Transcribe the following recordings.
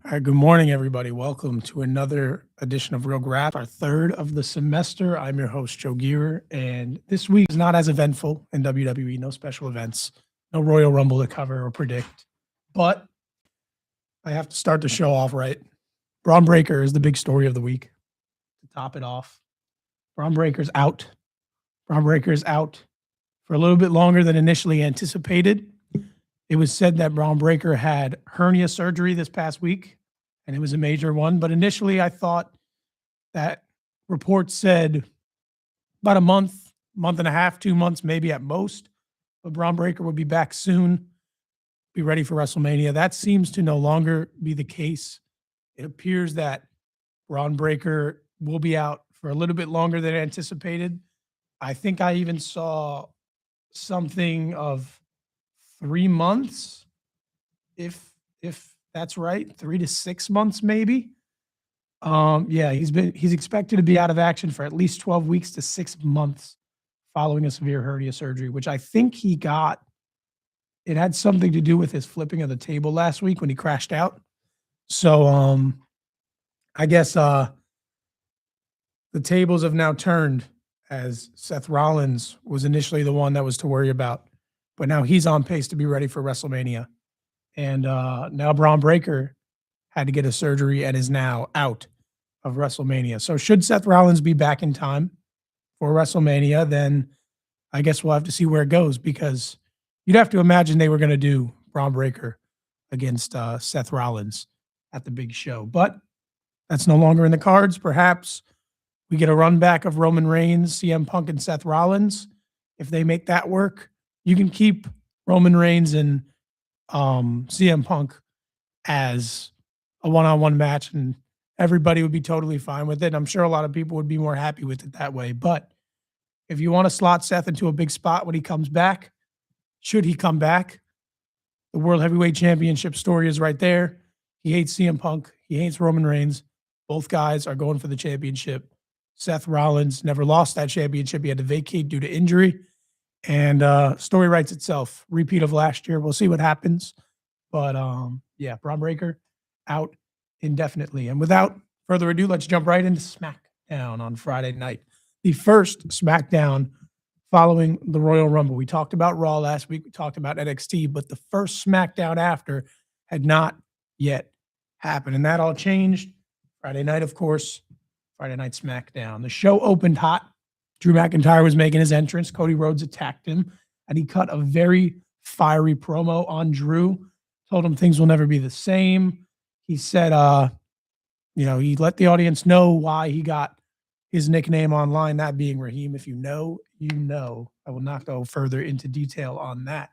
All right, good morning, everybody. Welcome to another edition of Real Graps, our third of the semester. I'm your host, Joe Gierer, and this week is not as eventful in WWE. No special events, no Royal Rumble to cover or predict. But I have to start the show off right. Braun Breaker is the big story of the week. To top it off, Braun Breaker's out. Braun Breaker is out for a little bit longer than initially anticipated. It was said that Braun Breaker had hernia surgery this past week, and it was a major one. But initially, I thought that report said about a month, month and a half, 2 months, maybe at most. But Braun Breaker would be back soon, be ready for WrestleMania. That seems to no longer be the case. It appears that Braun Breaker will be out for a little bit longer than anticipated. I think I even saw something of 3 months, if that's right, 3 to 6 months maybe. Yeah, he's expected to be out of action for at least 12 weeks to 6 months following a severe hernia surgery, which I think he got. It had something to do with his flipping of the table last week when he crashed out. So I guess the tables have now turned, as Seth Rollins was initially the one that was to worry about. But now he's on pace to be ready for WrestleMania. And now Braun Breaker had to get a surgery and is now out of WrestleMania. So should Seth Rollins be back in time for WrestleMania, then I guess we'll have to see where it goes, because you'd have to imagine they were going to do Braun Breaker against Seth Rollins at the big show. But that's no longer in the cards. Perhaps we get a run back of Roman Reigns, CM Punk, and Seth Rollins. If they make that work, you can keep Roman Reigns and CM Punk as a one-on-one match, and everybody would be totally fine with it. I'm sure a lot of people would be more happy with it that way. But if you want to slot Seth into a big spot when he comes back, should he come back, the World Heavyweight Championship story is right there. He hates CM Punk. He hates Roman Reigns. Both guys are going for the championship. Seth Rollins never lost that championship. He had to vacate due to injury. And story writes itself. Repeat of last year. We'll see what happens. But yeah, Braun Breaker out indefinitely. And without further ado, let's jump right into SmackDown on Friday night. The first SmackDown following the Royal Rumble. We talked about Raw last week. We talked about NXT. But the first SmackDown after had not yet happened. And that all changed Friday night, of course. Friday Night SmackDown. The show opened hot. Drew McIntyre was making his entrance. Cody Rhodes attacked him, and he cut a very fiery promo on Drew, told him things will never be the same. He said, he let the audience know why he got his nickname online, that being Raheem. If you know, you know. I will not go further into detail on that.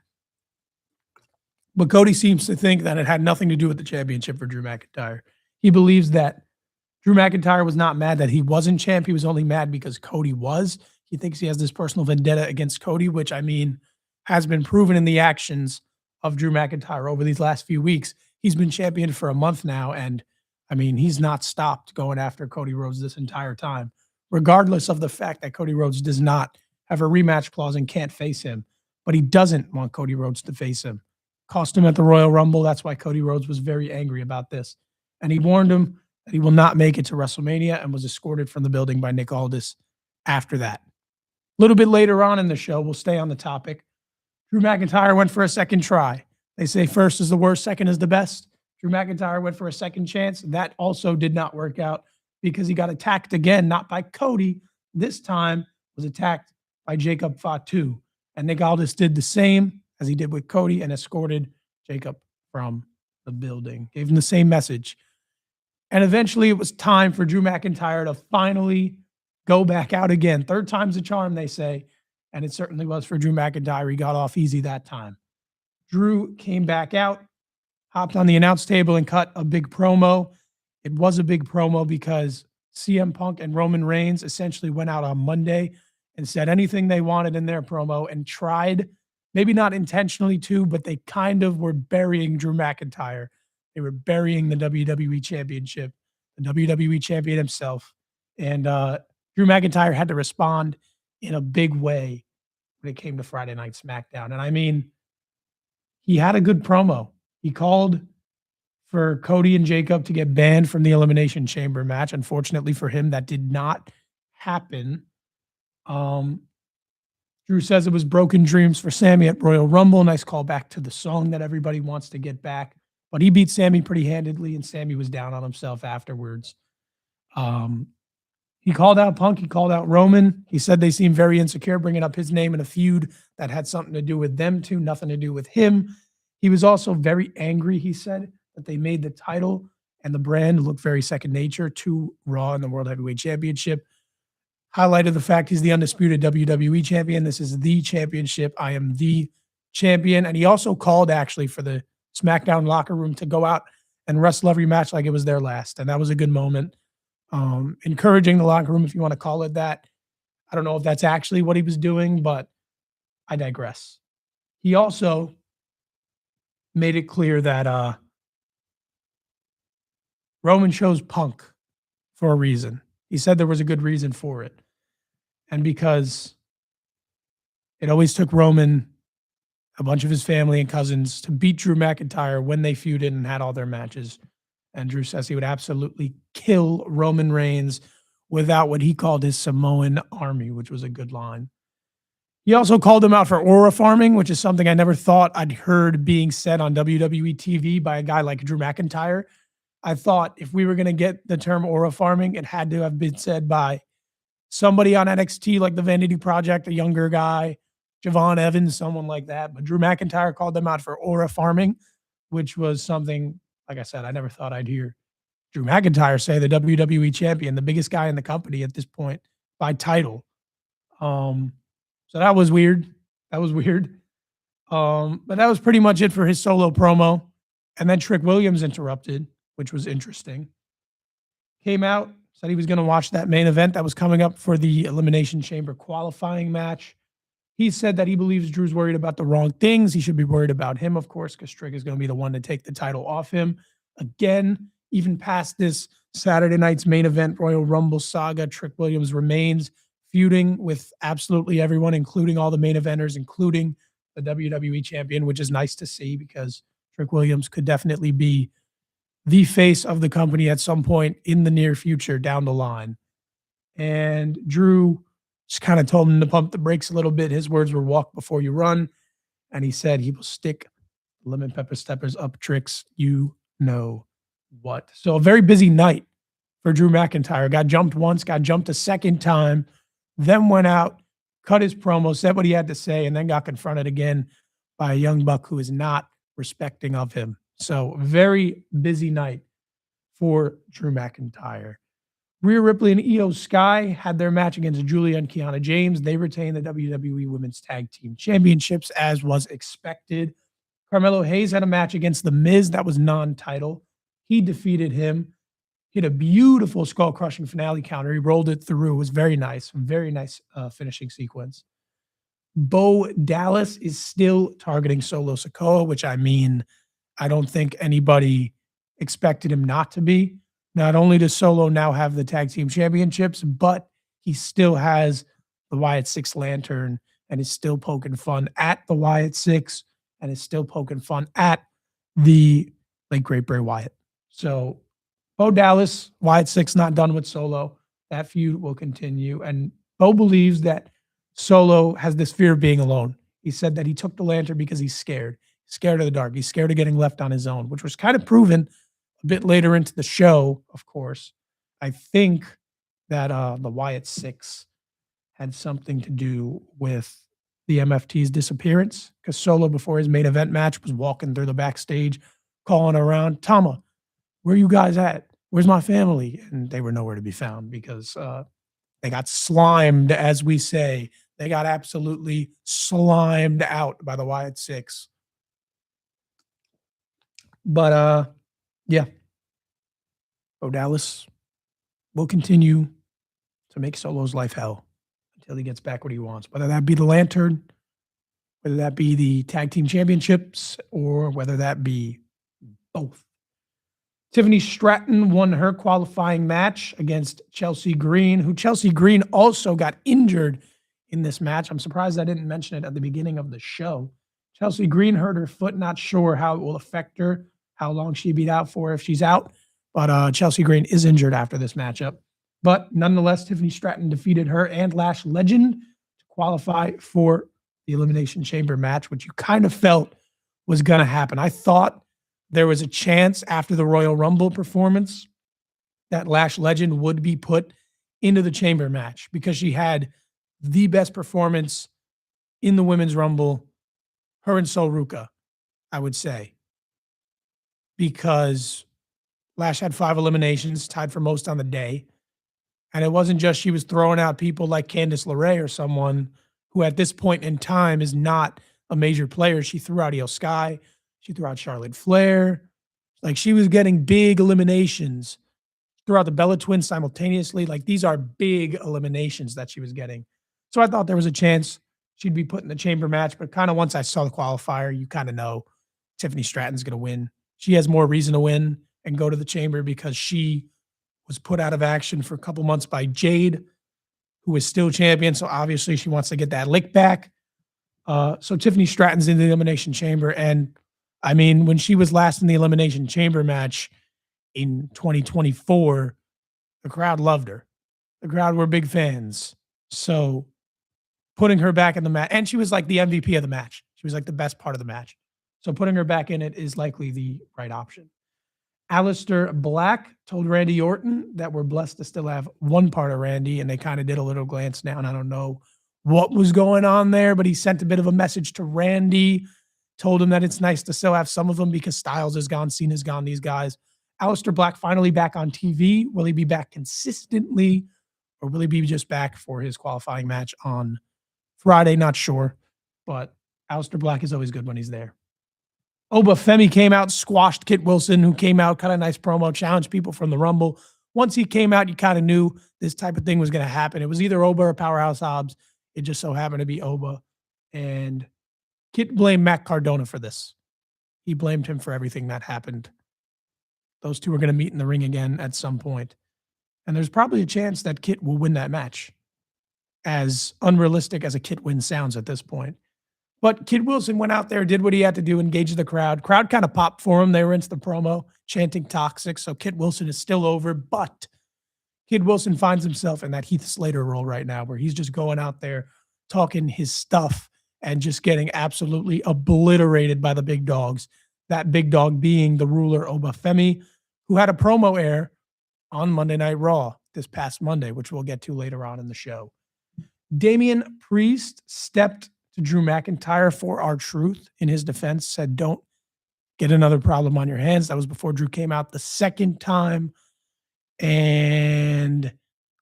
But Cody seems to think that it had nothing to do with the championship for Drew McIntyre. He believes that Drew McIntyre was not mad that he wasn't champ. He was only mad because Cody was. He thinks he has this personal vendetta against Cody, which, I mean, has been proven in the actions of Drew McIntyre over these last few weeks. He's been champion for a month now, and, I mean, he's not stopped going after Cody Rhodes this entire time, regardless of the fact that Cody Rhodes does not have a rematch clause and can't face him. But he doesn't want Cody Rhodes to face him. Cost him at the Royal Rumble. That's why Cody Rhodes was very angry about this. And he warned him that he will not make it to WrestleMania and was escorted from the building by Nick Aldis after that. A little bit later on in the show, we'll stay on the topic. Drew McIntyre went for a second try. They say first is the worst, second is the best. Drew McIntyre went for a second chance. That also did not work out because he got attacked again, not by Cody. This time was attacked by Jacob Fatu. And Nick Aldis did the same as he did with Cody and escorted Jacob from the building. Gave him the same message. And eventually it was time for Drew McIntyre to finally go back out again. Third time's the charm, they say. And it certainly was for Drew McIntyre. He got off easy that time. Drew came back out, hopped on the announce table and cut a big promo. It was a big promo because CM Punk and Roman Reigns essentially went out on Monday and said anything they wanted in their promo and tried, maybe not intentionally to, but they kind of were burying Drew McIntyre. They were burying the WWE Championship, the WWE Champion himself. And Drew McIntyre had to respond in a big way when it came to Friday Night SmackDown. And I mean, he had a good promo. He called for Cody and Jacob to get banned from the Elimination Chamber match. Unfortunately for him, that did not happen. Drew says it was broken dreams for Sammy at Royal Rumble. Nice call back to the song that everybody wants to get back. But he beat Sammy pretty handedly, and Sammy was down on himself afterwards. He called out Punk. He called out Roman. He said they seemed very insecure, bringing up his name in a feud that had something to do with them two, nothing to do with him. He was also very angry, he said, that they made the title and the brand look very second nature to Raw and the World Heavyweight Championship. Highlighted the fact he's the undisputed WWE champion. This is the championship. I am the champion. And he also called actually for the SmackDown locker room to go out and wrestle every match like it was their last. And that was a good moment. Encouraging the locker room, if you want to call it that. I don't know if that's actually what he was doing, but I digress. He also made it clear that Roman chose Punk for a reason. He said there was a good reason for it. And because it always took Roman, a bunch of his family and cousins, to beat Drew McIntyre when they feuded and had all their matches. And Drew says he would absolutely kill Roman Reigns without what he called his Samoan army, which was a good line. He also called him out for aura farming, which is something I never thought I'd heard being said on WWE TV by a guy like Drew McIntyre. I thought if we were going to get the term aura farming, it had to have been said by somebody on NXT like the Vanity Project, a younger guy, Javon Evans, someone like that. But Drew McIntyre called them out for aura farming, which was something, like I said, I never thought I'd hear Drew McIntyre say, the WWE champion, the biggest guy in the company at this point by title. So that was weird. That was weird. But that was pretty much it for his solo promo. And then Trick Williams interrupted, which was interesting. Came out, said he was going to watch that main event that was coming up for the Elimination Chamber qualifying match. He said that he believes Drew's worried about the wrong things. He should be worried about him, of course, because Trick is going to be the one to take the title off him. Again, even past this Saturday night's main event Royal Rumble saga, Trick Williams remains feuding with absolutely everyone, including all the main eventers, including the WWE champion, which is nice to see because Trick Williams could definitely be the face of the company at some point in the near future down the line. And Drew just kind of told him to pump the brakes a little bit. His words were walk before you run. And he said he will stick lemon pepper steppers up Tricks. You know what? So a very busy night for Drew McIntyre. Got jumped once, got jumped a second time, then went out, cut his promo, said what he had to say, and then got confronted again by a young buck who is not respecting of him. So very busy night for Drew McIntyre. Rhea Ripley and Io Sky had their match against Julia and Kiana James. They retained the WWE Women's Tag Team Championships as was expected. Carmelo Hayes had a match against The Miz that was non-title. He defeated him. Hit a beautiful skull-crushing finale counter. He rolled it through. It was very nice finishing sequence. Bo Dallas is still targeting Solo Sikoa, which I don't think anybody expected him not to be. Not only does Solo now have the tag team championships, but he still has the Wyatt Six lantern and is still poking fun at the Wyatt Six and is still poking fun at the late great Bray Wyatt. So Bo Dallas, Wyatt Six not done with Solo. That feud will continue. And Bo believes that Solo has this fear of being alone. He said that he took the lantern because he's scared. Scared of the dark. He's scared of getting left on his own, which was kind of proven a bit later into the show, of course. I think that the Wyatt Six had something to do with the MFT's disappearance because Solo, before his main event match, was walking through the backstage, calling around, Tama, where you guys at? Where's my family? And they were nowhere to be found because they got slimed, as we say. They got absolutely slimed out by the Wyatt Six. But yeah, Bo Dallas will continue to make Solo's life hell until he gets back what he wants, whether that be the lantern, whether that be the tag team championships, or whether that be both. Tiffany Stratton won her qualifying match against Chelsea Green, who Chelsea Green also got injured in this match. I'm surprised I didn't mention it at the beginning of the show. Chelsea Green hurt her foot, not sure how it will affect her how long she'd be out for if she's out. But Chelsea Green is injured after this matchup. But nonetheless, Tiffany Stratton defeated her and Lash Legend to qualify for the Elimination Chamber match, which you kind of felt was going to happen. I thought there was a chance after the Royal Rumble performance that Lash Legend would be put into the Chamber match because she had the best performance in the Women's Rumble, her and Sol Ruka, I would say, because Lash had 5 eliminations, tied for most on the day. And it wasn't just she was throwing out people like Candice LeRae or someone who at this point in time is not a major player. She threw out Io Sky. She threw out Charlotte Flair. Like, she was getting big eliminations. Threw out the Bella Twins simultaneously. Like, these are big eliminations that she was getting. So I thought there was a chance she'd be put in the chamber match, but kind of once I saw the qualifier, you kind of know Tiffany Stratton's going to win. She has more reason to win and go to the chamber because she was put out of action for a couple months by Jade, who is still champion. So obviously she wants to get that lick back. So Tiffany Stratton's in the Elimination Chamber. And I mean, when she was last in the Elimination Chamber match in 2024, the crowd loved her. The crowd were big fans. So putting her back in the match, and she was like the MVP of the match. She was like the best part of the match. So putting her back in it is likely the right option. Aleister Black told Randy Orton that we're blessed to still have one part of Randy, and they kind of did a little glance down. I don't know what was going on there, but he sent a bit of a message to Randy, told him that it's nice to still have some of them because Styles is gone, Cena's gone, these guys. Aleister Black finally back on TV. Will he be back consistently, or will he be just back for his qualifying match on Friday? Not sure, but Aleister Black is always good when he's there. Oba Femi came out, squashed Kit Wilson, who came out, cut a nice promo, challenged people from the Rumble. Once he came out, you kind of knew this type of thing was going to happen. It was either Oba or Powerhouse Hobbs. It just so happened to be Oba. And Kit blamed Matt Cardona for this. He blamed him for everything that happened. Those two are going to meet in the ring again at some point. And there's probably a chance that Kit will win that match, as unrealistic as a Kit win sounds at this point. But Kid Wilson went out there, did what he had to do, engage the crowd. Crowd kind of popped for him. They were into the promo, chanting toxic. So Kid Wilson is still over. But Kid Wilson finds himself in that Heath Slater role right now, where he's just going out there, talking his stuff, and just getting absolutely obliterated by the big dogs. That big dog being the ruler, Oba Femi, who had a promo air on Monday Night Raw this past Monday, which we'll get to later on in the show. Damian Priest stepped to Drew McIntyre for R-Truth. In his defense, said, don't get another problem on your hands. That was before Drew came out the second time. And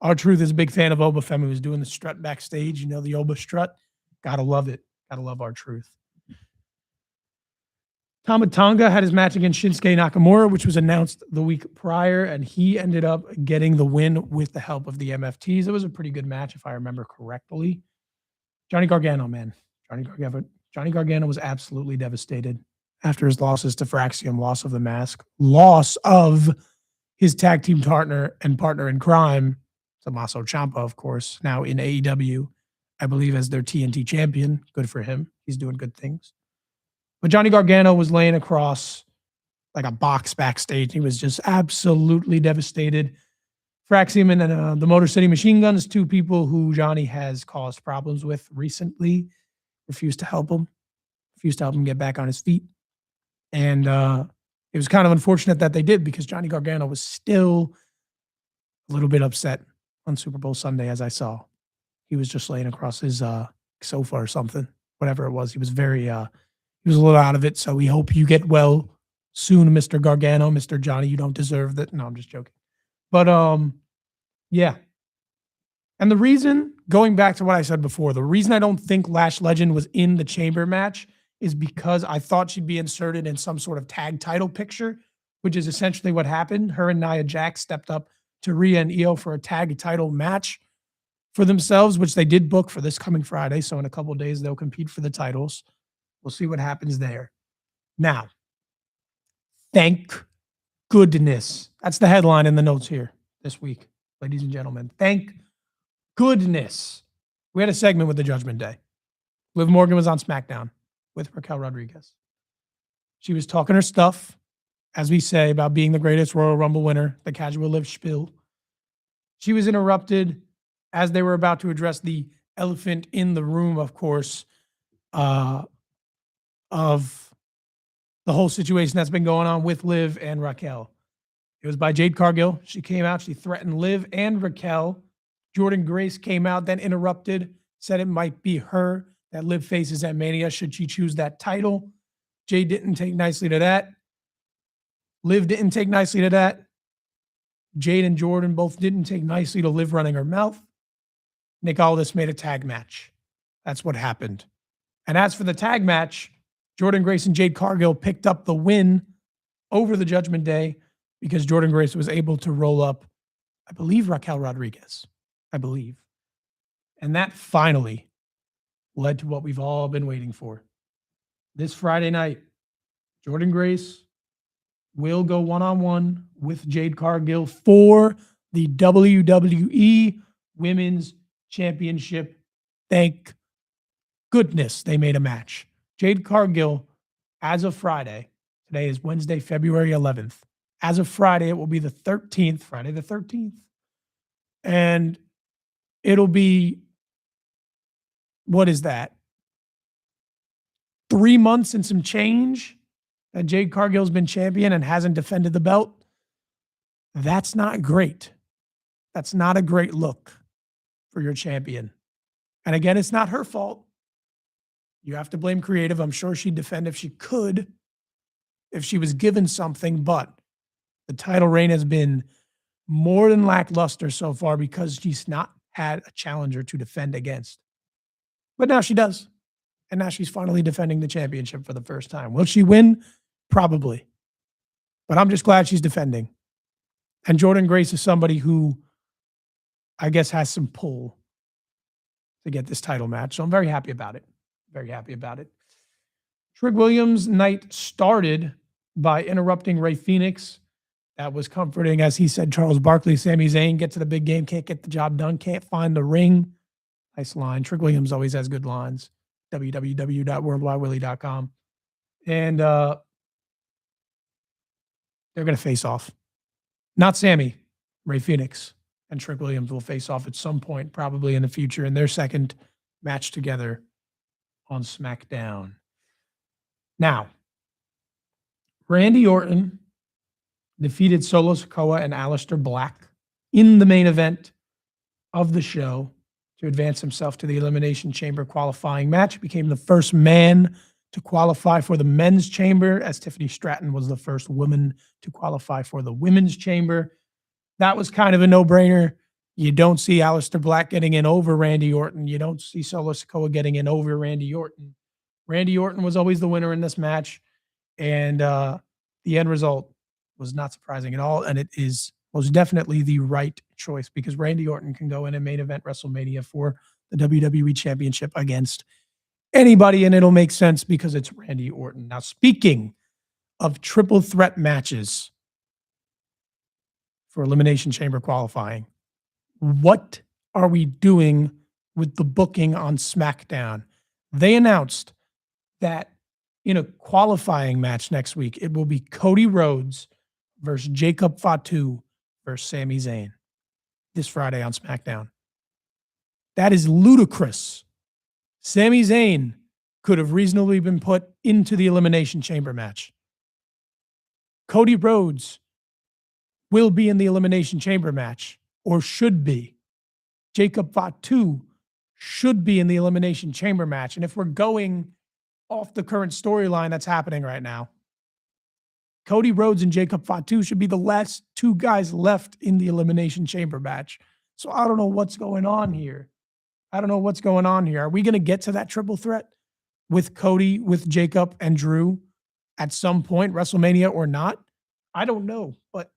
R-Truth is a big fan of Oba Femi, who's doing the strut backstage. You know, the Oba strut. Gotta love it. Gotta love R-Truth. Tama Tonga had his match against Shinsuke Nakamura, which was announced the week prior, and he ended up getting the win with the help of the MFTs. It was a pretty good match, if I remember correctly. Johnny Gargano, man. Johnny Gargano was absolutely devastated after his losses to Fraxium, loss of the mask, loss of his tag team partner in crime, Tommaso Ciampa, of course, now in AEW, I believe as their TNT champion. Good for him. He's doing good things. But Johnny Gargano was laying across like a box backstage. He was just absolutely devastated. Fraxium and the Motor City Machine Guns, two people who Johnny has caused problems with recently, refused to help him get back on his feet. And it was kind of unfortunate that they did, because Johnny Gargano was still a little bit upset on Super Bowl Sunday, as I saw. He was just laying across his sofa or something, whatever it was. He was very, he was a little out of it. So we hope you get well soon, Mr. Gargano, Mr. Johnny. You don't deserve that. No, I'm just joking. But yeah. And the reason, going back to what I said before, the reason I don't think Lash Legend was in the chamber match is because I thought she'd be inserted in some sort of tag title picture, which is essentially what happened. Her and Nia Jax stepped up to Rhea and Io for a tag title match for themselves, which they did book for this coming Friday. So in a couple of days, they'll compete for the titles. We'll see what happens there. Now, thank goodness. That's the headline in the notes here this week, ladies and gentlemen. Thank goodness we had a segment with the Judgment Day. Liv Morgan was on SmackDown with Raquel Rodriguez. She was talking her stuff. as we say, about being the greatest Royal Rumble winner, the casual live spiel. She was interrupted as they were about to address the elephant in the room, of course, of the whole situation that's been going on with Liv and Raquel. It was by Jade Cargill. She came out, she threatened Liv and Raquel. Jordynne Grace came out, then interrupted, said it might be her that Liv faces at Mania should she choose that title. Jade didn't take nicely to that. Liv didn't take nicely to that. Jade and Jordynne both didn't take nicely to Liv running her mouth. Nick Aldis made a tag match. That's what happened. And as for the tag match, Jordynne Grace and Jade Cargill picked up the win over the Judgment Day because Jordynne Grace was able to roll up, I believe, Raquel Rodriguez. I believe. And that finally led to what we've all been waiting for. This Friday night, Jordynne Grace will go one-on-one with Jade Cargill for the WWE Women's Championship. Thank goodness they made a match. Jade Cargill, as of Friday, today is Wednesday, February 11th. As of Friday, it will be the 13th, Friday the 13th. And it'll be, what is that? 3 months and some change that Jade Cargill's been champion and hasn't defended the belt. That's not great. That's not a great look for your champion. And again, it's not her fault. You have to blame creative. I'm sure she'd defend if she could, if she was given something, but the title reign has been more than lackluster so far because she's not had a challenger to defend against. But now she does. And now she's finally defending the championship for the first time. Will she win? Probably. But I'm just glad she's defending. And Jordynne Grace is somebody who I guess has some pull to get this title match. So I'm very happy about it. Very happy about it. Trick Williams' night started by interrupting Rey Fenix. That was comforting. As he said, Charles Barkley, Sami Zayn, get to the big game, can't get the job done, can't find the ring. Nice line. Trick Williams always has good lines. www.worldwidewilly.com. And they're going to face off. Not Sami, Rey Fenix and Trick Williams will face off at some point, probably in the future, in their second match together on SmackDown. Now, Randy Orton defeated Solo Sikoa and Aleister Black in the main event of the show to advance himself to the Elimination Chamber qualifying match. He became the first man to qualify for the men's chamber, as Tiffany Stratton was the first woman to qualify for the women's chamber. That was kind of a no-brainer. You don't see Aleister Black getting in over Randy Orton. You don't see Solo Sikoa getting in over Randy Orton. Randy Orton was always the winner in this match, and the end result was not surprising at all, and it is most definitely the right choice because Randy Orton can go in and main event WrestleMania for the WWE Championship against anybody, and it'll make sense because it's Randy Orton. Now, speaking of triple threat matches for Elimination Chamber qualifying, what are we doing with the booking on SmackDown? They announced that in a qualifying match next week, it will be Cody Rhodes versus Jacob Fatu versus Sami Zayn this Friday on SmackDown. That is ludicrous. Sami Zayn could have reasonably been put into the Elimination Chamber match. Cody Rhodes will be in the Elimination Chamber match, or should be. Jacob Fatu should be in the Elimination Chamber match. And if we're going off the current storyline that's happening right now, Cody Rhodes and Jacob Fatu should be the last two guys left in the Elimination Chamber match. So I don't know what's going on here. Are we going to get to that triple threat with Cody, with Jacob, and Drew at some point, WrestleMania or not? I don't know. But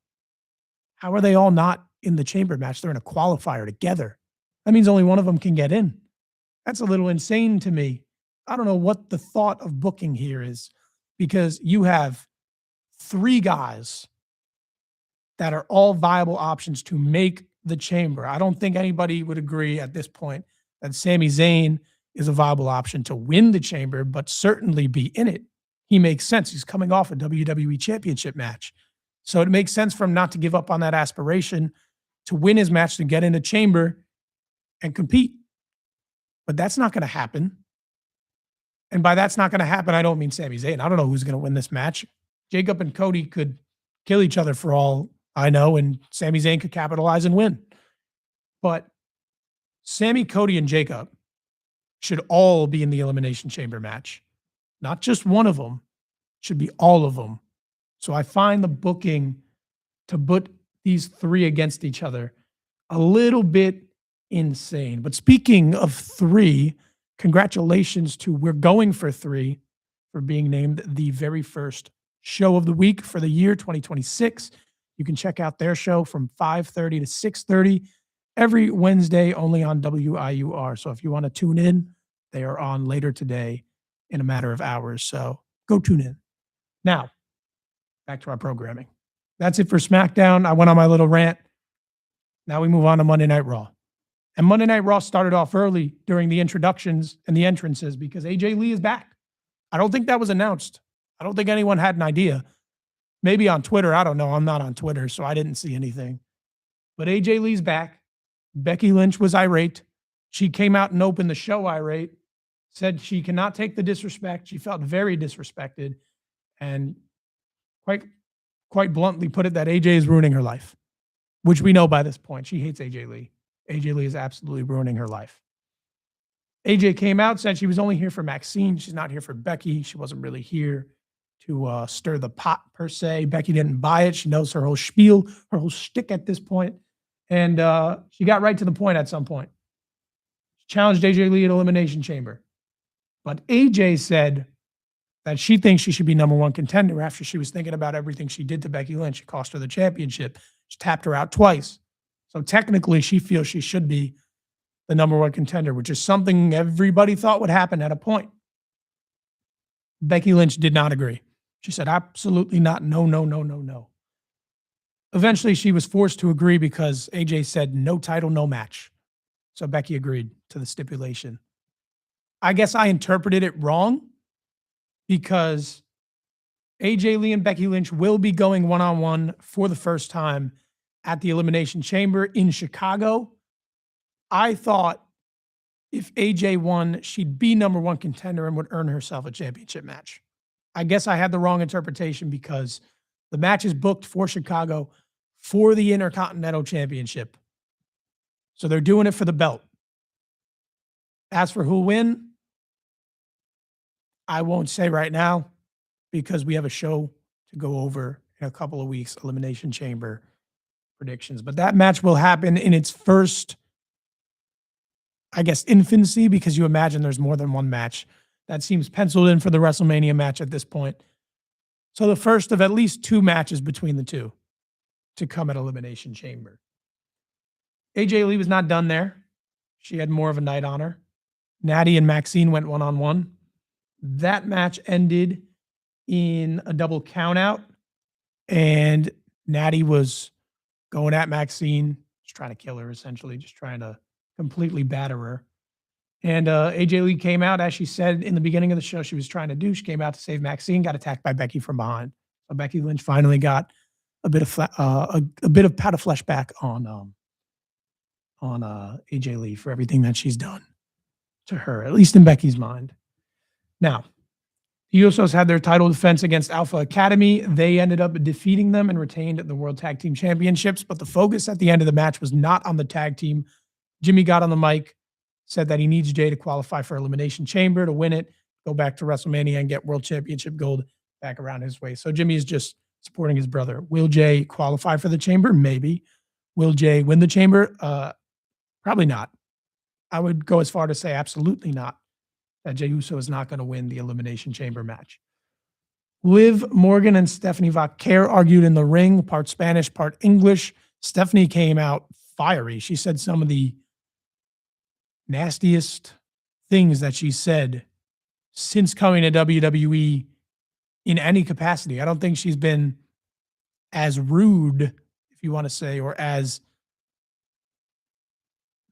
how are they all not in the chamber match? They're in a qualifier together. That means only one of them can get in. That's a little insane to me. I don't know what the thought of booking here is, because you have three guys that are all viable options to make the chamber. I don't think anybody would agree at this point that Sami Zayn is a viable option to win the chamber, but certainly be in it. he makes sense. He's coming off a WWE championship match. So it makes sense for him not to give up on that aspiration to win his match, to get in the chamber and compete. But that's not going to happen. And by that's not going to happen, I don't mean Sami Zayn. I don't know who's going to win this match. Jacob and Cody could kill each other for all I know, and Sami Zayn could capitalize and win. But Sami, Cody, and Jacob should all be in the Elimination Chamber match. Not just one of them, should be all of them. So I find the booking to put these three against each other a little bit insane. But speaking of three, congratulations to We're Going for Three for being named the very first show of the week for the year 2026. You can check out their show from 5:30 to 6:30 every Wednesday, only on WIUR. So if you want to tune in, they are on later today in a matter of hours. So go tune in. Now, back to our programming. That's it for SmackDown. I went on my little rant. Now we move on to Monday Night Raw. And Monday Night Raw started off early during the introductions and the entrances because AJ Lee is back. I don't think that was announced. I don't think anyone had an idea. Maybe on Twitter. I don't know. I'm not on Twitter, so I didn't see anything. But AJ Lee's back. Becky Lynch was irate. She came out and opened the show irate, said she cannot take the disrespect. She felt very disrespected and quite bluntly put it that AJ is ruining her life, which we know by this point. She hates AJ Lee. AJ Lee is absolutely ruining her life. AJ came out, said she was only here for Maxine. She's not here for Becky. She wasn't really here to stir the pot, per se. Becky didn't buy it. She knows her whole spiel, her whole shtick at this point. And she got right to the point at some point. She challenged AJ Lee at Elimination Chamber. But AJ said that she thinks she should be number one contender after she was thinking about everything she did to Becky Lynch. It cost her the championship. She tapped her out twice. So technically, she feels she should be the number one contender, which is something everybody thought would happen at a point. Becky Lynch did not agree. She said, absolutely not. No, no, no, no, no. Eventually, she was forced to agree because AJ said no title, no match. So Becky agreed to the stipulation. I guess I interpreted it wrong because AJ Lee and Becky Lynch will be going one-on-one for the first time at the Elimination Chamber in Chicago. I thought if AJ won, she'd be number one contender and would earn herself a championship match. I guess I had the wrong interpretation because the match is booked for Chicago for the Intercontinental Championship. So they're doing it for the belt. As for who'll win, I won't say right now because we have a show to go over in a couple of weeks, Elimination Chamber predictions. But that match will happen in its first, I guess, infancy, because you imagine there's more than one match. That seems penciled in for the WrestleMania match at this point. So the first of at least two matches between the two to come at Elimination Chamber. AJ Lee was not done there. She had more of a night on her. Natty and Maxine went one-on-one. That match ended in a double countout, and Natty was going at Maxine, just trying to kill her, essentially, just trying to completely batter her. And AJ Lee came out, as she said in the beginning of the show she was trying to do. She came out to save Maxine, got attacked by Becky from behind. So Becky Lynch finally got a bit of pat of flesh back on AJ Lee for everything that she's done to her, at least in Becky's mind. Now, the Usos had their title defense against Alpha Academy. They ended up defeating them and retained the World Tag Team Championships, but the focus at the end of the match was not on the tag team. Jimmy got on the mic, said that he needs Jay to qualify for Elimination Chamber to win it, go back to WrestleMania and get World Championship gold back around his way. So Jimmy is just supporting his brother. Will Jay qualify for the Chamber? Maybe. Will Jay win the Chamber? Probably not. I would go as far to say absolutely not, that Jey Uso is not going to win the Elimination Chamber match. Liv Morgan and Stephanie Vaquer argued in the ring, part Spanish, part English. Stephanie came out fiery. She said some of the nastiest things that she said since coming to WWE in any capacity. I don't think she's been as rude, if you want to say, or as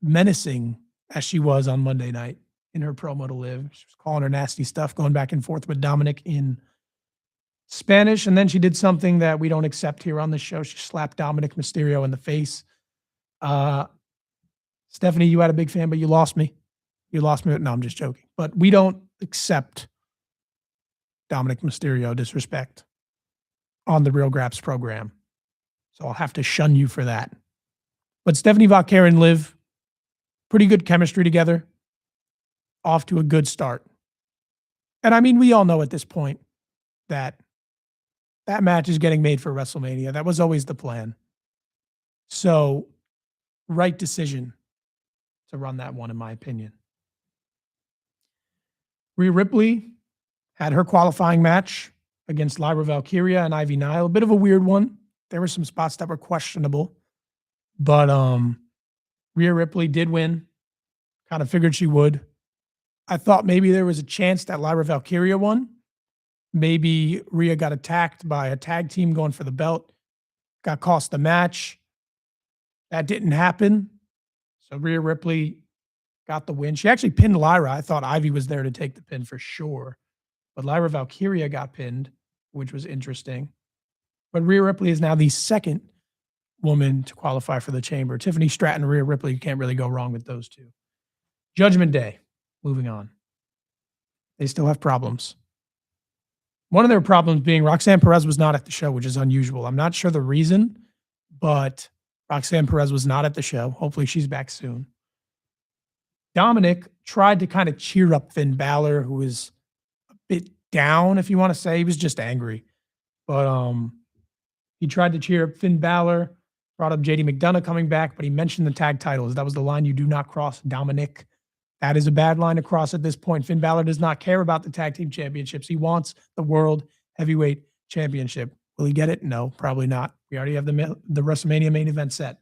menacing as she was on Monday night in her promo to Liv. She was calling her nasty stuff, going back and forth with Dominic in Spanish, and then she did something that we don't accept here on the show. She slapped Dominic Mysterio in the face. Uh, Stephanie, you had a big fan, but you lost me. You lost me. No, I'm just joking. But we don't accept Dominic Mysterio disrespect on the Real Graps program. So I'll have to shun you for that. But Stephanie Vaquer and Liv, pretty good chemistry together. Off to a good start. And I mean, we all know at this point that that match is getting made for WrestleMania. That was always the plan. So, right decision to run that one, in my opinion. Rhea Ripley had her qualifying match against Lyra Valkyria and Ivy Nile. A bit of a weird one. There were some spots that were questionable. But Rhea Ripley did win. Kind of figured she would. I thought maybe there was a chance that Lyra Valkyria won. Maybe Rhea got attacked by a tag team going for the belt. Got cost the match. That didn't happen. So Rhea Ripley got the win. She actually pinned Lyra. I thought Ivy was there to take the pin for sure. But Lyra Valkyria got pinned, which was interesting. But Rhea Ripley is now the second woman to qualify for the Chamber. Tiffany Stratton, Rhea Ripley, you can't really go wrong with those two. Judgment Day, moving on. They still have problems. One of their problems being Roxanne Perez was not at the show, which is unusual. I'm not sure the reason, but Roxanne Perez was not at the show. Hopefully she's back soon. Dominic tried to kind of cheer up Finn Balor, who was a bit down, if you want to say. He was just angry. But he tried to cheer up Finn Balor, brought up JD McDonough coming back, but he mentioned the tag titles. That was the line you do not cross, Dominic. That is a bad line to cross at this point. Finn Balor does not care about the tag team championships. He wants the World Heavyweight Championship. Will he get it? No, probably not. We already have the WrestleMania main event set.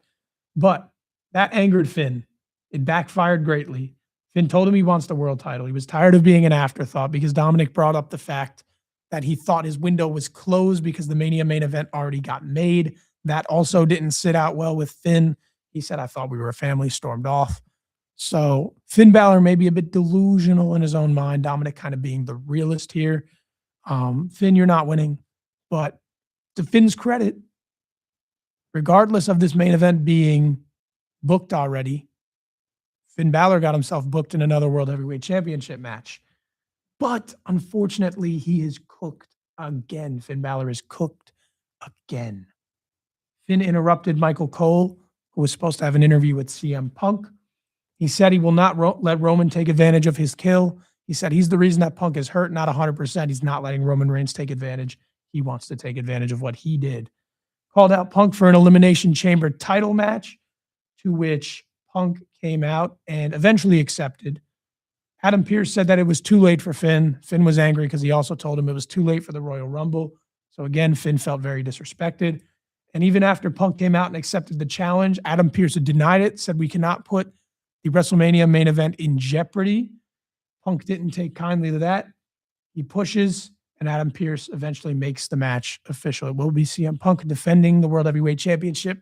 But that angered Finn. It backfired greatly. Finn told him he wants the world title. He was tired of being an afterthought because Dominic brought up the fact that he thought his window was closed because the Mania main event already got made. That also didn't sit out well with Finn. He said, I thought we were a family, stormed off. So Finn Balor may be a bit delusional in his own mind. Dominic kind of being the realist here. Finn, you're not winning. But to Finn's credit, regardless of this main event being booked already, Finn Balor got himself booked in another World Heavyweight Championship match. But unfortunately, he is cooked again. Finn Balor is cooked again. Finn interrupted Michael Cole, who was supposed to have an interview with CM Punk. He said he will not let Roman take advantage of his kill. He said he's the reason that Punk is hurt, not 100%. He's not letting Roman Reigns take advantage. He wants to take advantage of what he did. Called out Punk for an Elimination Chamber title match, to which Punk came out and eventually accepted. Adam Pearce said that it was too late for Finn. Finn was angry because he also told him it was too late for the Royal Rumble. So again, Finn felt very disrespected. And even after Punk came out and accepted the challenge, Adam Pearce denied it, said we cannot put the WrestleMania main event in jeopardy. Punk didn't take kindly to that. He pushes, and Adam Pearce eventually makes the match official. It will be CM Punk defending the World Heavyweight Championship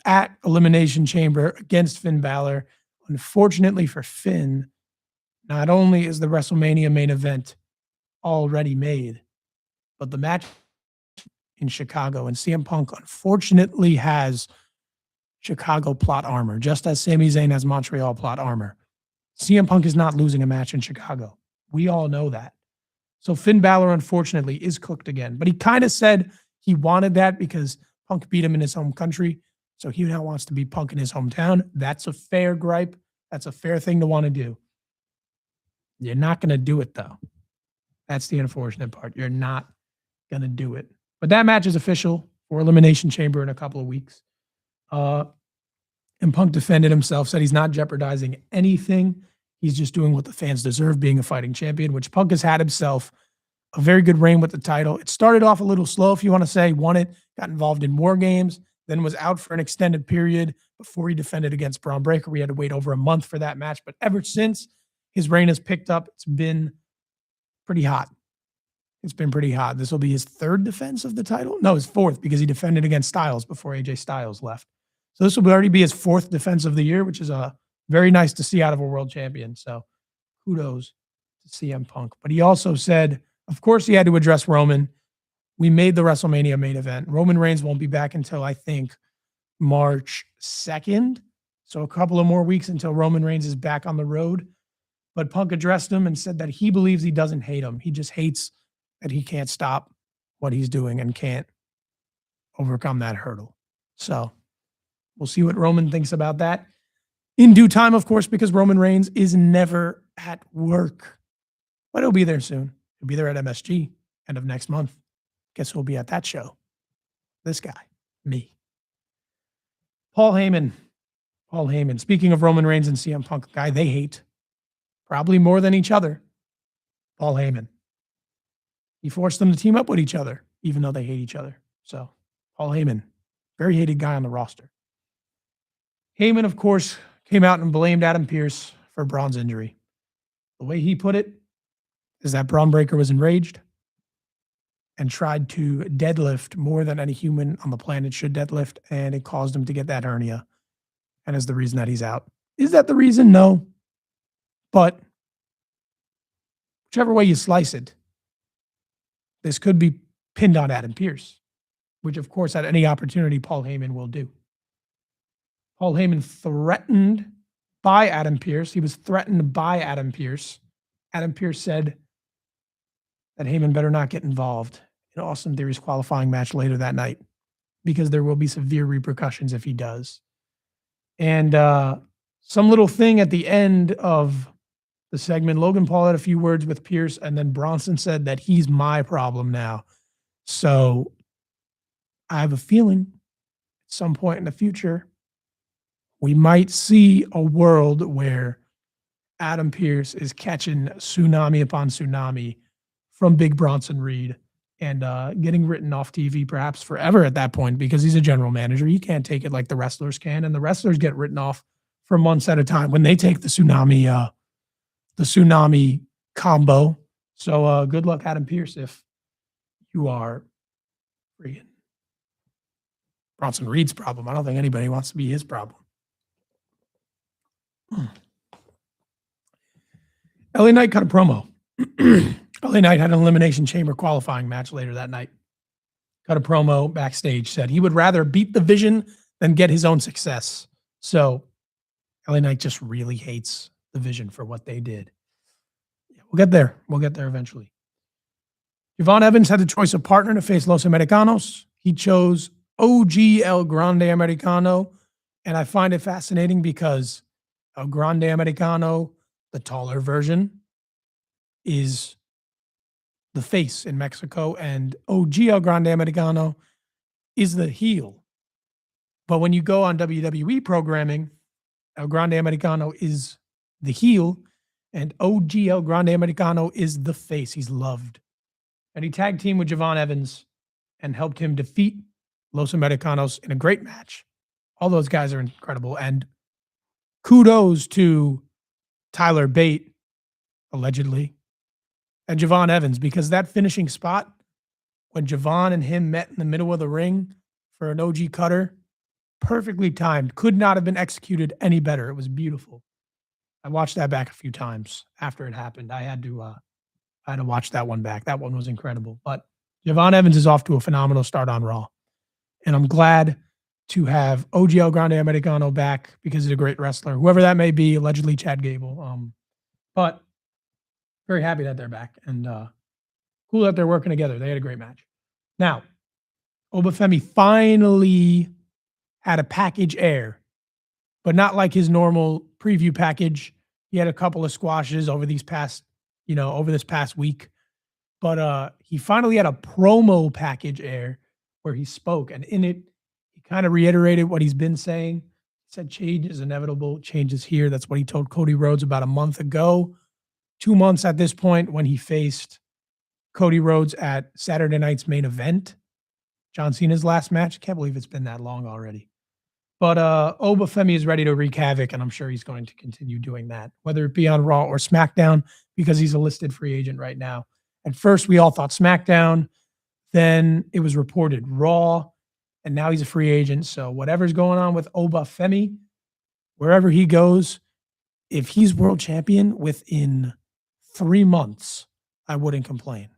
at Elimination Chamber against Finn Balor. Unfortunately for Finn, not only is the WrestleMania main event already made, but the match in Chicago, and CM Punk unfortunately has Chicago plot armor, just as Sami Zayn has Montreal plot armor. CM Punk is not losing a match in Chicago. We all know that. So Finn Balor, unfortunately, is cooked again. But he kind of said he wanted that because Punk beat him in his home country. So he now wants to beat Punk in his hometown. That's a fair gripe. That's a fair thing to want to do. You're not going to do it, though. That's the unfortunate part. You're not going to do it. But that match is official for Elimination Chamber in a couple of weeks. And Punk defended himself, said he's not jeopardizing anything. He's just doing what the fans deserve, being a fighting champion, which Punk has had himself a very good reign with the title. It started off a little slow, if you want to say, won it, got involved in War Games, then was out for an extended period before he defended against Braun Breaker. We had to wait over a month for that match. But ever since, his reign has picked up. It's been pretty hot. It's been pretty hot. This will be his third defense of the title. No, his fourth, because he defended against Styles before AJ Styles left. So this will already be his fourth defense of the year, which is very nice to see out of a world champion. So kudos to CM Punk. But he also said Of course, he had to address Roman. We made the WrestleMania main event. Roman Reigns won't be back until I think March 2nd. So a couple of more weeks until Roman Reigns is back on the road. But Punk addressed him and said that he believes he doesn't hate him. He just hates that he can't stop what he's doing and can't overcome that hurdle. So we'll see what Roman thinks about that in due time, of course, because Roman Reigns is never at work. But he'll be there soon. He'll be there at MSG end of next month. Guess who'll be at that show? This guy, me. Paul Heyman. Paul Heyman. Speaking of Roman Reigns and CM Punk, guy they hate, probably more than each other, Paul Heyman. He forced them to team up with each other, even though they hate each other. So, Paul Heyman, very hated guy on the roster. Heyman, of course, came out and blamed Adam Pearce for Braun's injury. The way he put it is that Braun Breaker was enraged and tried to deadlift more than any human on the planet should deadlift, and it caused him to get that hernia, and is the reason that he's out. Is that the reason? No. But whichever way you slice it, this could be pinned on Adam Pearce, which, of course, at any opportunity, Paul Heyman will do. Paul Heyman threatened by Adam Pearce. He was threatened by Adam Pearce. Adam Pearce said that Heyman better not get involved in Austin Theory's qualifying match later that night because there will be severe repercussions if he does. And some little thing at the end of the segment, Logan Paul had a few words with Pearce, and then Bronson said that he's my problem now. So I have a feeling at some point in the future, we might see a world where Adam Pearce is catching tsunami upon tsunami from Big Bronson Reed and getting written off TV perhaps forever at that point because he's a general manager. He can't take it like the wrestlers can, and the wrestlers get written off for months at a time when they take the tsunami combo. So good luck, Adam Pearce, if you are freaking Bronson Reed's problem. I don't think anybody wants to be his problem. LA Knight cut a promo. LA Knight had an Elimination Chamber qualifying match later that night. Cut a promo backstage, said he would rather beat the Vision than get his own success. So LA Knight just really hates the Vision for what they did. We'll get there. We'll get there eventually. Javon Evans had the choice of partner to face Los Americanos. He chose OG El Grande Americano, and I find it fascinating because El Grande Americano, the taller version, is the face in Mexico, and OG El Grande Americano is the heel. But when you go on WWE programming, El Grande Americano is the heel, and OG El Grande Americano is the face. He's loved. And he tag teamed with Javon Evans and helped him defeat Los Americanos in a great match. All those guys are incredible. And kudos to Tyler Bate, allegedly, and Javon Evans, because that finishing spot, when Javon and him met in the middle of the ring for an OG cutter, perfectly timed. Could not have been executed any better. It was beautiful. I watched that back a few times after it happened. I had to watch that one back. That one was incredible. But Javon Evans is off to a phenomenal start on Raw. And I'm glad to have OG El Grande Americano back because he's a great wrestler, whoever that may be, allegedly Chad Gable. But very happy that they're back and cool that they're working together. They had a great match. Now, Obafemi finally had a package air, but not like his normal preview package. He had a couple of squashes over this past week, but he finally had a promo package air where he spoke, and in it, he kind of reiterated what he's been saying. He said change is inevitable, change is here. That's what he told Cody Rhodes about a month ago. 2 months at this point when he faced Cody Rhodes at Saturday night's main event, John Cena's last match. I can't believe it's been that long already. But Obafemi is ready to wreak havoc, and I'm sure he's going to continue doing that, whether it be on Raw or SmackDown, because he's a listed free agent right now. At first, we all thought SmackDown. Then it was reported Raw, and now he's a free agent. So whatever's going on with Obafemi, wherever he goes, if he's world champion within 3 months, I wouldn't complain.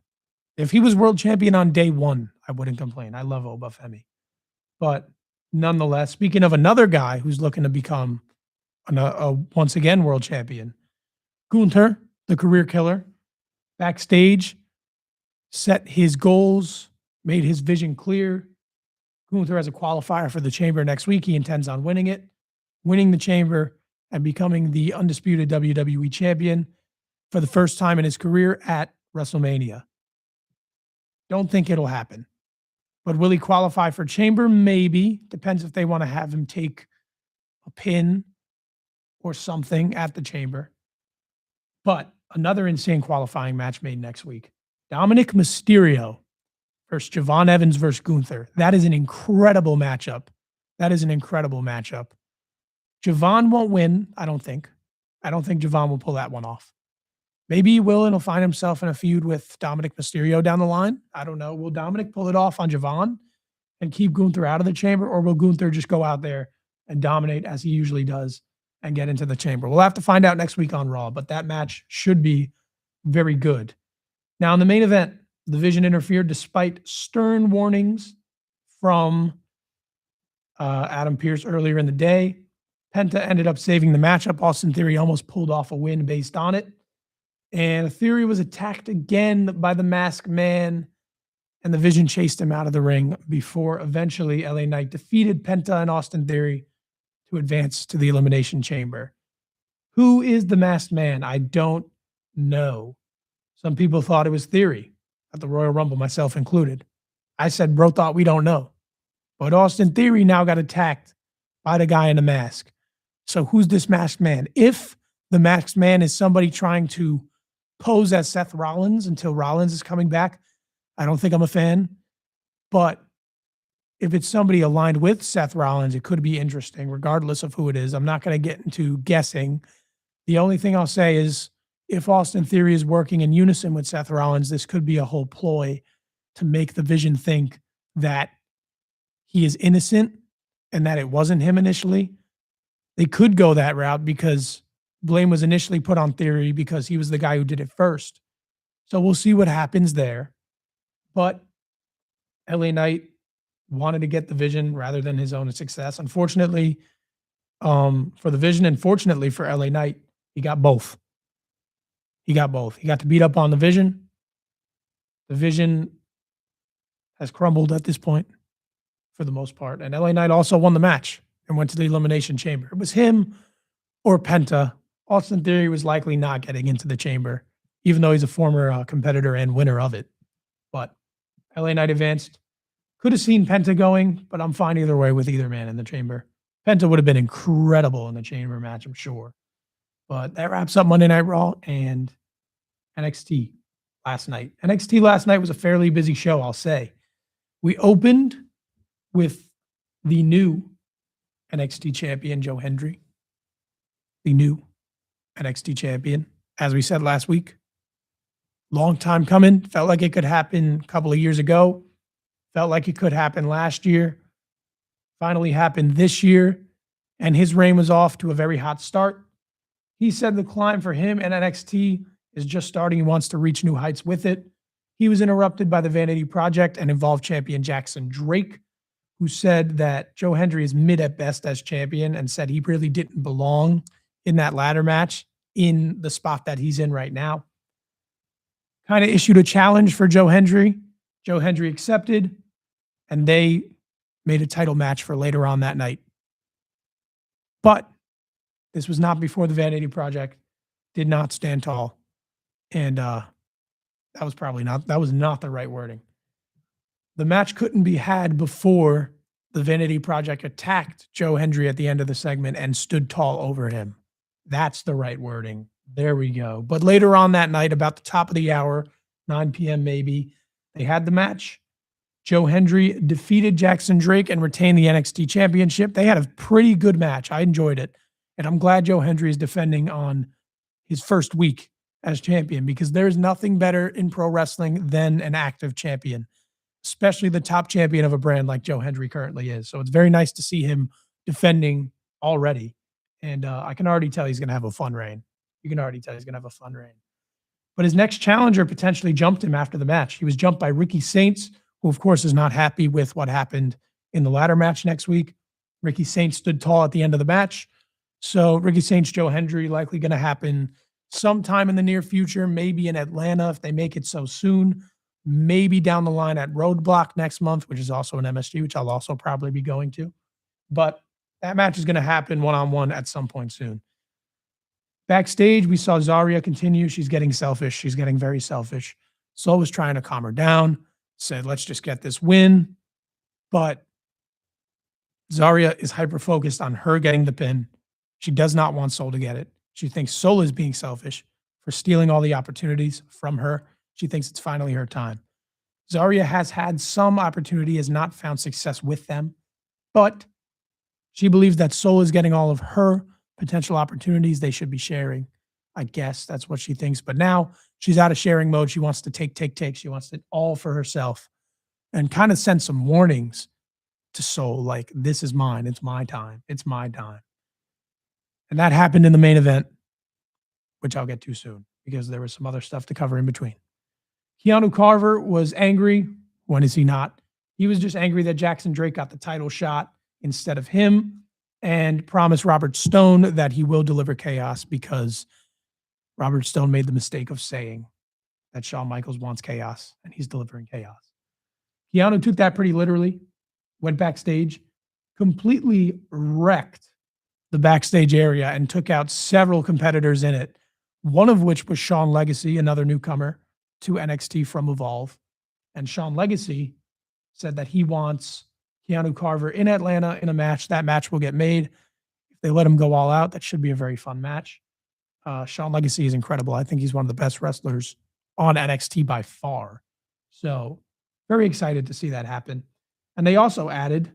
If he was world champion on day one, I wouldn't complain. I love Obafemi. But nonetheless, speaking of another guy who's looking to become once again world champion, Gunther, the career killer, backstage, set his goals, made his vision clear. Gunther has a qualifier for the chamber next week. He intends on winning the chamber, and becoming the undisputed WWE champion for the first time in his career at WrestleMania. Don't think it'll happen. But will he qualify for chamber? Maybe. Depends if they want to have him take a pin or something at the chamber. But another insane qualifying match made next week. Dominic Mysterio versus Javon Evans versus Gunther. That is an incredible matchup. Javon won't win, I don't think. I don't think Javon will pull that one off. Maybe he will, and he'll find himself in a feud with Dominic Mysterio down the line. I don't know. Will Dominic pull it off on Javon and keep Gunther out of the chamber, or will Gunther just go out there and dominate as he usually does and get into the chamber? We'll have to find out next week on Raw, but that match should be very good. Now, in the main event, the Vision interfered despite stern warnings from Adam Pearce earlier in the day. Penta ended up saving the matchup. Austin Theory almost pulled off a win based on it. And Theory was attacked again by the Masked Man, and the Vision chased him out of the ring before eventually LA Knight defeated Penta and Austin Theory to advance to the Elimination Chamber. Who is the Masked Man? I don't know. Some people thought it was Theory at the Royal Rumble, myself included. I said, bro, thought we don't know. But Austin Theory now got attacked by the guy in the mask. So who's this Masked Man? If the Masked Man is somebody trying to pose as Seth Rollins until Rollins is coming back, I don't think I'm a fan. But if it's somebody aligned with Seth Rollins, it could be interesting, regardless of who it is. I'm not going to get into guessing. The only thing I'll say is if Austin Theory is working in unison with Seth Rollins, this could be a whole ploy to make the Vision think that he is innocent and that it wasn't him initially. They could go that route because blame was initially put on Theory because he was the guy who did it first. So we'll see what happens there. But LA Knight wanted to get the Vision rather than his own success. Unfortunately, for the Vision, and fortunately for LA Knight, he got both. He got to beat up on the Vision. The Vision has crumbled at this point for the most part. And LA Knight also won the match and went to the Elimination Chamber. It was him or Penta. Austin Theory was likely not getting into the chamber, even though he's a former competitor and winner of it. But LA Knight advanced. Could have seen Penta going, but I'm fine either way with either man in the chamber. Penta would have been incredible in the chamber match, I'm sure. But that wraps up Monday Night Raw and NXT last night. NXT last night was a fairly busy show, I'll say. We opened with the new NXT champion, Joe Hendry. The new NXT champion. As we said last week, long time coming. Felt like it could happen a couple of years ago. Felt like it could happen last year. Finally happened this year. And his reign was off to a very hot start. He said the climb for him and NXT is just starting. He wants to reach new heights with it. He was interrupted by the Vanity Project and Evolve champion Jackson Drake, who said that Joe Hendry is mid at best as champion and said he really didn't belong in that ladder match in the spot that he's in right now. Kind of issued a challenge for Joe Hendry. Joe Hendry accepted, and they made a title match for later on that night. But this was not before the Vanity Project did not stand tall. And that was not the right wording. The match couldn't be had before the Vanity Project attacked Joe Hendry at the end of the segment and stood tall over him. That's the right wording. There we go. But later on that night, about the top of the hour, 9 p.m. maybe, they had the match. Joe Hendry defeated Jackson Drake and retained the NXT Championship. They had a pretty good match. I enjoyed it. And I'm glad Joe Hendry is defending on his first week as champion, because there's nothing better in pro wrestling than an active champion, especially the top champion of a brand like Joe Hendry currently is. So it's very nice to see him defending already. And I can already tell he's going to have a fun reign. You can already tell he's going to have a fun reign. But his next challenger potentially jumped him after the match. He was jumped by Ricky Saints, who, of course, is not happy with what happened in the ladder match next week. Ricky Saints stood tall at the end of the match. So Ricky Saints, Joe Hendry, likely going to happen sometime in the near future, maybe in Atlanta if they make it so soon, maybe down the line at Roadblock next month, which is also an MSG, which I'll also probably be going to. But that match is going to happen one-on-one at some point soon. Backstage, we saw Zarya continue. She's getting selfish. She's getting very selfish. Sol was trying to calm her down, said, let's just get this win. But Zarya is hyper-focused on her getting the pin. She does not want Sol to get it. She thinks Sol is being selfish for stealing all the opportunities from her. She thinks it's finally her time. Zarya has had some opportunity, has not found success with them, but she believes that Sol is getting all of her potential opportunities. They should be sharing. I guess that's what she thinks. But now she's out of sharing mode. She wants to take. She wants it all for herself and kind of send some warnings to Sol, like, this is mine. It's my time. It's my time. And that happened in the main event, which I'll get to soon because there was some other stuff to cover in between. Keanu Carver was angry. When is he not? He was just angry that Jackson Drake got the title shot instead of him and promised Robert Stone that he will deliver chaos because Robert Stone made the mistake of saying that Shawn Michaels wants chaos and he's delivering chaos. Keanu took that pretty literally, went backstage, completely wrecked the backstage area and took out several competitors in it, one of which was Sean Legacy, another newcomer to NXT from Evolve. And Sean Legacy said that he wants Keanu Carver in Atlanta in a match. That match will get made. If they let him go all out, that should be a very fun match. Sean Legacy is incredible. I think he's one of the best wrestlers on NXT by far. So very excited to see that happen. And they also added,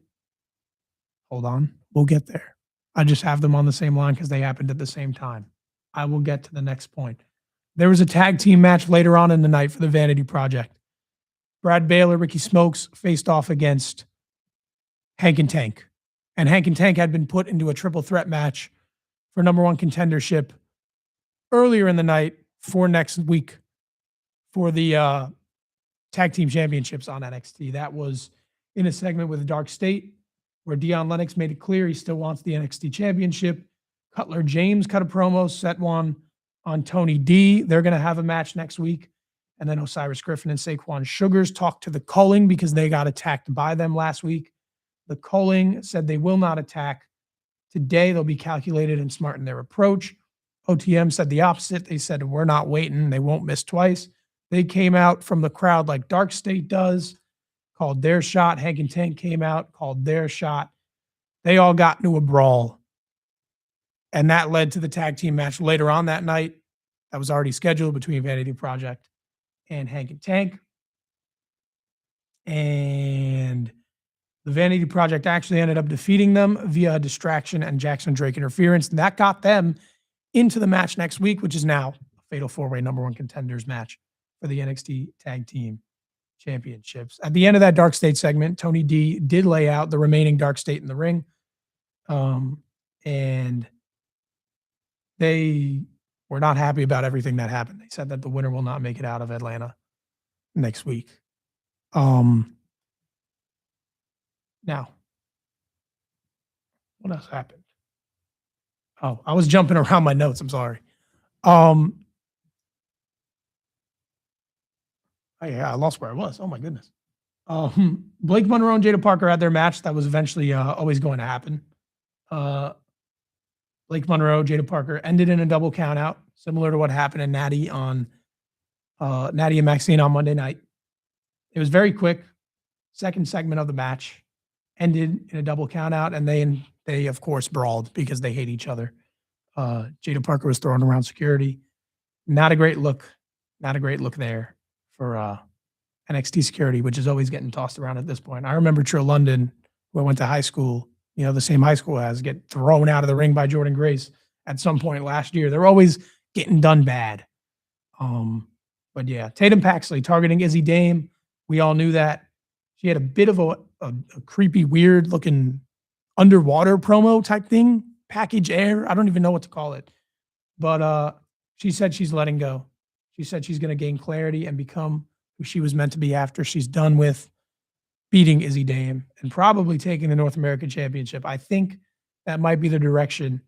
hold on, we'll get there. I just have them on the same line because they happened at the same time. I will get to the next point. There was a tag team match later on in the night for the Vanity Project. Brad Baylor, Ricky Smokes faced off against Hank and Tank. And Hank and Tank had been put into a triple threat match for number one contendership earlier in the night for next week for the tag team championships on NXT. That was in a segment with Dark State, where Dion Lennox made it clear he still wants the NXT championship. Cutler James cut a promo, set one on Tony D. They're going to have a match next week. And then Osiris Griffin and Saquon Sugars talked to the Culling because they got attacked by them last week. The Culling said they will not attack. Today, they'll be calculated and smart in their approach. OTM said the opposite. They said, we're not waiting. They won't miss twice. They came out from the crowd like Dark State does, called their shot. Hank and Tank came out, called their shot. They all got into a brawl. And that led to the tag team match later on that night that was already scheduled between Vanity Project and Hank and Tank. And the Vanity Project actually ended up defeating them via a distraction and Jackson Drake interference. And that got them into the match next week, which is now a fatal four-way number one contenders match for the NXT Tag Team Championships. At the end of that Dark State segment, Tony D did lay out the remaining Dark State in the ring. And they were not happy about everything that happened. They said that the winner will not make it out of Atlanta next week. Now, what else happened? Oh, I was jumping around my notes. I'm sorry. Yeah, I lost where I was. Oh my goodness. Blake Monroe and Jada Parker had their match that was eventually always going to happen. Blake Monroe, Jada Parker ended in a double count out, similar to what happened in Natty and Maxine on Monday night. It was very quick. Second segment of the match ended in a double count out, and they of course brawled because they hate each other. Jada Parker was throwing around security. Not a great look there for NXT security, which is always getting tossed around at this point. I remember Trill London, who I went to high school, the same high school as, get thrown out of the ring by Jordan Grace at some point last year. They're always getting done bad. But yeah, Tatum Paxley targeting Izzy Dame. We all knew that. She had a bit of a creepy, weird looking underwater promo type thing, package air. I don't even know what to call it. But she said she's letting go. She said she's going to gain clarity and become who she was meant to be after she's done with beating Izzy Dame and probably taking the North American Championship. I think that might be the direction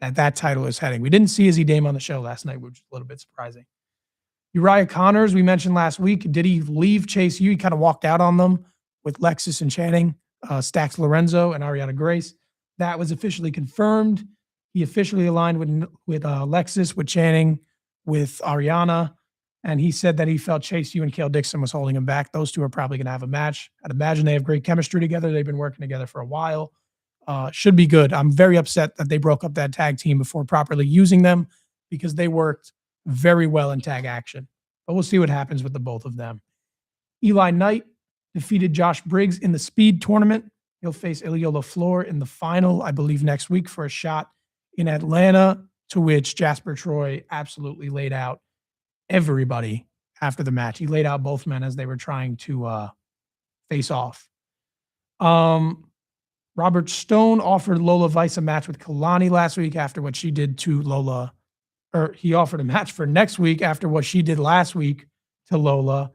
that title is heading. We didn't see Izzy Dame on the show last night, which is a little bit surprising. Uriah Connors, we mentioned last week. Did he leave Chase U? He kind of walked out on them with Lexus and Channing, Stax Lorenzo, and Ariana Grace. That was officially confirmed. He officially aligned with Lexus, with Channing, with Ariana, and he said that he felt Chase U and Kale Dixon was holding him back. Those two are probably going to have a match. I'd imagine they have great chemistry together. They've been working together for a while. Should be good. I'm very upset that they broke up that tag team before properly using them because they worked very well in tag action. But we'll see what happens with the both of them. Eli Knight defeated Josh Briggs in the speed tournament. He'll face Ilya LaFleur in the final, I believe, next week for a shot in Atlanta, to which Jasper Troy absolutely laid out everybody after the match. He laid out both men as they were trying to face off. Robert Stone offered Lola Vice a match with Kalani last week after what she did to Lola, or he offered a match for next week after what she did last week to Lola,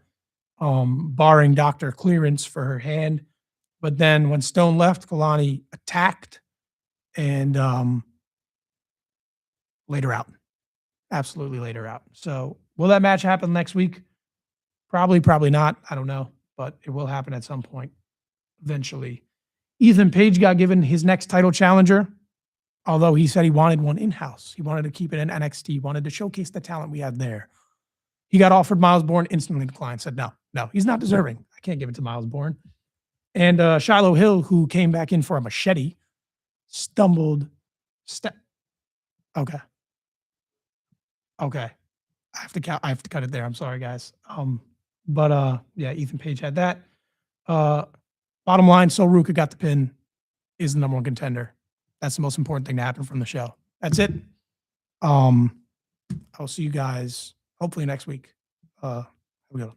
barring doctor clearance for her hand. But then when Stone left, Kalani attacked and laid her out. Absolutely laid her out. So will that match happen next week? Probably not. I don't know, but it will happen at some point eventually. Ethan Page got given his next title challenger, although he said he wanted one in-house. He wanted to keep it in NXT, he wanted to showcase the talent we had there. He got offered Miles Bourne, instantly declined, said no, he's not deserving. I can't give it to Miles Bourne. And Shiloh Hill, who came back in for a machete, stumbled. Okay. I have to cut it there. I'm sorry, guys. But yeah, Ethan Page had that. Bottom line, Sol Ruka got the pin, is the number one contender. That's the most important thing to happen from the show. That's it. I'll see you guys hopefully next week. Here we go.